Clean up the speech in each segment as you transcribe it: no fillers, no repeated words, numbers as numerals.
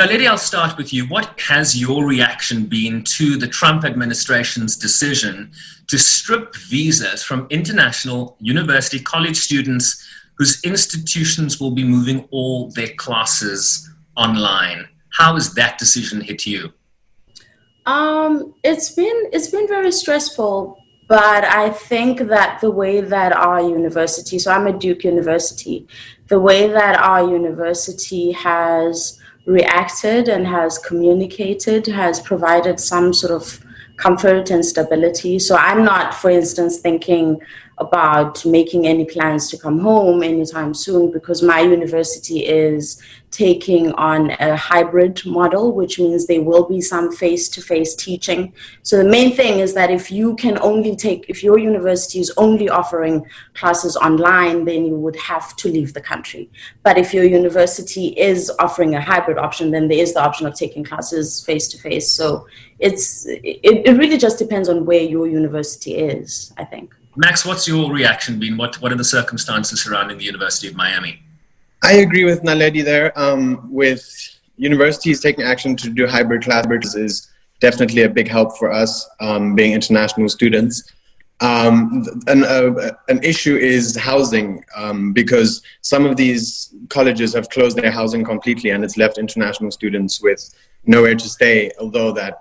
Now, Lady, I'll start with you. What has your reaction been to the Trump administration's decision to strip visas from international university college students whose institutions will be moving all their classes online? How has that decision hit you? It's been very stressful, but I think that the way that our university, so I'm at Duke University, the way that our university has reacted and has communicated has provided some sort of comfort and stability. So I'm not, for instance, thinking about making any plans to come home anytime soon, because my university is taking on a hybrid model, which means there will be some face-to-face teaching. So the main thing is that if your university is only offering classes online, then you would have to leave the country. But if your university is offering a hybrid option, then there is the option of taking classes face-to-face. So it really just depends on where your university is, I think. Max, what's your reaction been? What are the circumstances surrounding the University of Miami? I agree with Naledi there. With universities taking action to do hybrid classes is definitely a big help for us, being international students. An issue is housing, because some of these colleges have closed their housing completely, and it's left international students with nowhere to stay, although that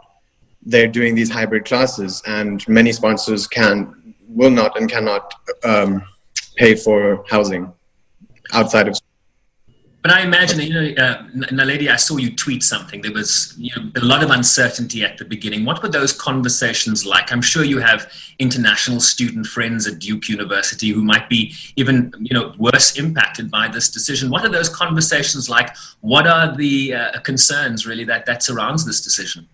they're doing these hybrid classes, and many sponsors will not and cannot pay for housing outside of. But I imagine, Naledi, I saw you tweet something. There was a lot of uncertainty at the beginning. What were those conversations like? I'm sure you have international student friends at Duke University who might be even worse impacted by this decision. What are those conversations like? What are the concerns really that surrounds this decision?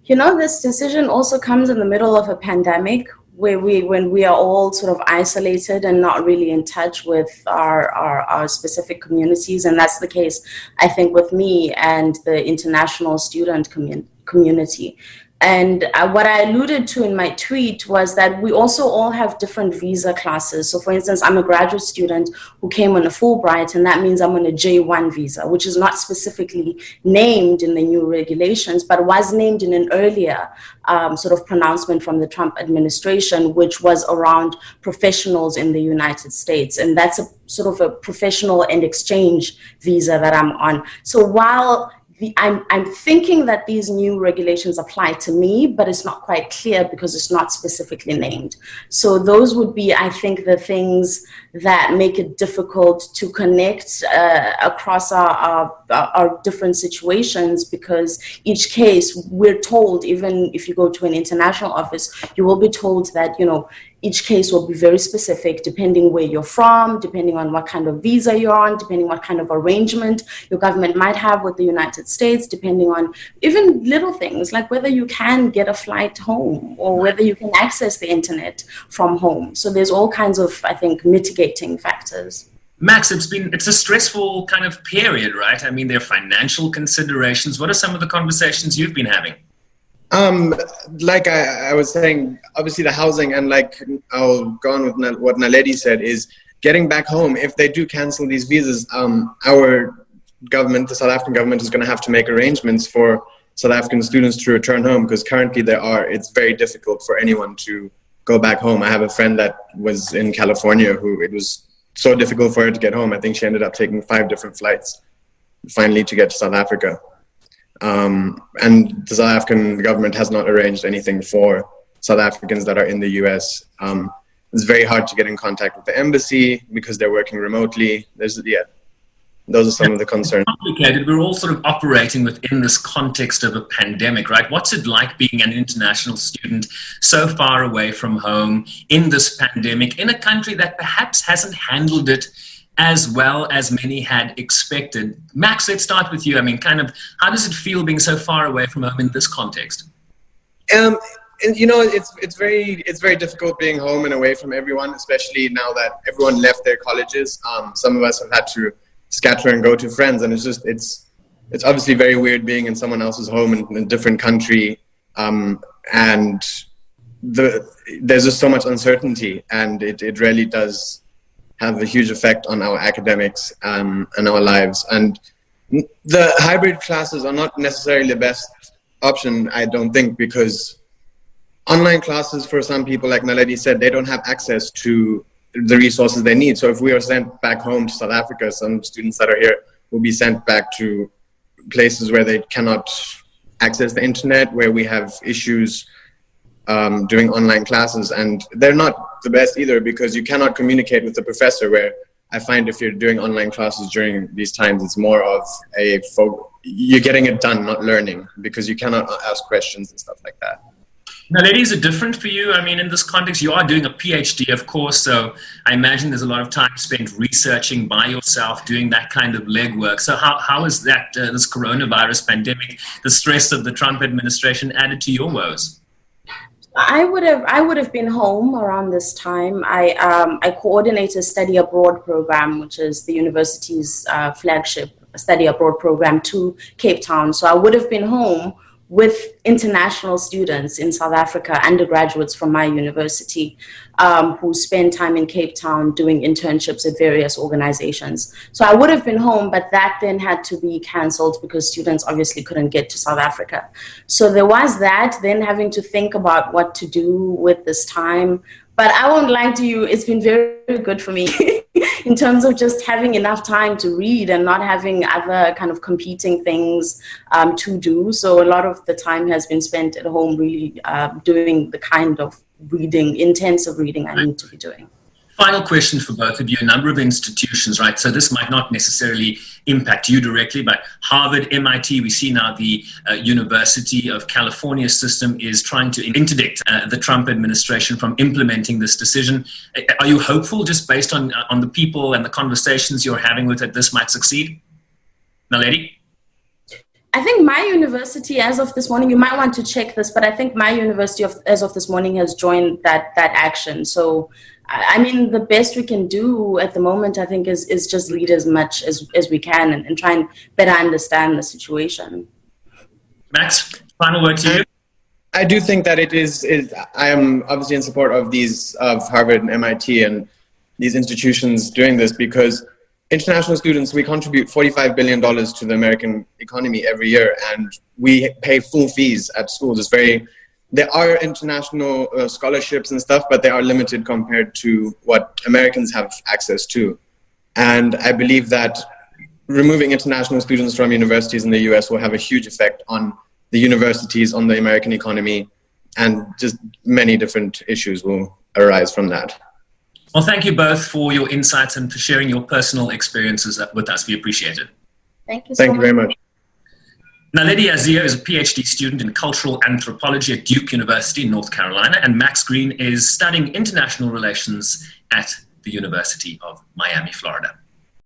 This decision also comes in the middle of a pandemic, when we are all sort of isolated and not really in touch with our specific communities. And that's the case, I think, with me and the international student community. And what I alluded to in my tweet was that we also all have different visa classes. So for instance, I'm a graduate student who came on a Fulbright, and that means I'm on a J1 visa, which is not specifically named in the new regulations, but was named in an earlier sort of pronouncement from the Trump administration, which was around professionals in the United States. And that's a sort of a professional and exchange visa that I'm on. So while I'm thinking that these new regulations apply to me, but it's not quite clear because it's not specifically named. So those would be, I think, the things that make it difficult to connect across our different situations, because each case, we're told, even if you go to an international office, you will be told that, each case will be very specific depending where you're from, depending on what kind of visa you're on, depending what kind of arrangement your government might have with the United States, depending on even little things like whether you can get a flight home or whether you can access the internet from home. So there's all kinds of, I think, mitigating factors. Max, it's a stressful kind of period, right? I mean, there are financial considerations. What are some of the conversations you've been having? Like I was saying, obviously the housing, and like I'll go on with what Naledi said, is getting back home. If they do cancel these visas, our government, the South African government, is going to have to make arrangements for South African students to return home, because currently it's very difficult for anyone to go back home. I have a friend that was in California who it was so difficult for her to get home. I think she ended up taking 5 different flights finally to get to South Africa. And the South African government has not arranged anything for South Africans that are in the US. It's very hard to get in contact with the embassy because they're working remotely. Those are some of the concerns. It's complicated. We're all sort of operating within this context of a pandemic, right? What's it like being an international student so far away from home in this pandemic, in a country that perhaps hasn't handled it as well as many had expected? Max, let's start with you. I mean, how does it feel being so far away from home in this context? It's very difficult being home and away from everyone, especially now that everyone left their colleges. Some of us have had to scatter and go to friends, and it's obviously very weird being in someone else's home in a different country, and there's just so much uncertainty, and it really does have a huge effect on our academics and our lives. And The hybrid classes are not necessarily the best option, I don't think, because online classes for some people, like Naledi said, they don't have access to the resources they need. So if we are sent back home to South Africa, some students that are here will be sent back to places where they cannot access the internet, where we have issues doing online classes, and they're not the best either, because you cannot communicate with the professor, where I find if you're doing online classes during these times, it's more of you're getting it done, not learning, because you cannot ask questions and stuff like that. Now, ladies, is it different for you? I mean, in this context, you are doing a PhD, of course, so I imagine there's a lot of time spent researching by yourself, doing that kind of legwork. So how is that, this coronavirus pandemic, the stress of the Trump administration added to your woes? I would have been home around this time. I coordinate a study abroad program, which is the university's flagship study abroad program to Cape Town. So I would have been home with international students in South Africa, undergraduates from my university, who spend time in Cape Town doing internships at various organizations. So I would have been home, but that then had to be canceled because students obviously couldn't get to South Africa. So there was that, then having to think about what to do with this time. But I won't lie to you, it's been very, very good for me in terms of just having enough time to read and not having other kind of competing things to do. So a lot of the time has been spent at home really doing the kind of reading, intensive reading I need to be doing. Final question for both of you. A number of institutions, right? So this might not necessarily impact you directly, but Harvard, MIT, we see now the University of California system is trying to interdict the Trump administration from implementing this decision. Are you hopeful, just based on the people and the conversations you're having with it, this might succeed? Naledi? I think my university, as of this morning, you might want to check this, but I think my university, as of this morning, has joined that action. So, I mean, the best we can do at the moment, I think, is just read as much as we can and try and better understand the situation. Max, final word to you. I do think that it is I am obviously in support of Harvard and MIT and these institutions doing this, because international students, we contribute $45 billion to the American economy every year, and we pay full fees at schools. There are international scholarships and stuff, but they are limited compared to what Americans have access to. And I believe that removing international students from universities in the US will have a huge effect on the universities, on the American economy, and just many different issues will arise from that. Well, thank you both for your insights and for sharing your personal experiences with us. We appreciate it. Thank you so much. Thank you very much. Naledi Azia is a PhD student in cultural anthropology at Duke University in North Carolina, and Max Green is studying international relations at the University of Miami, Florida.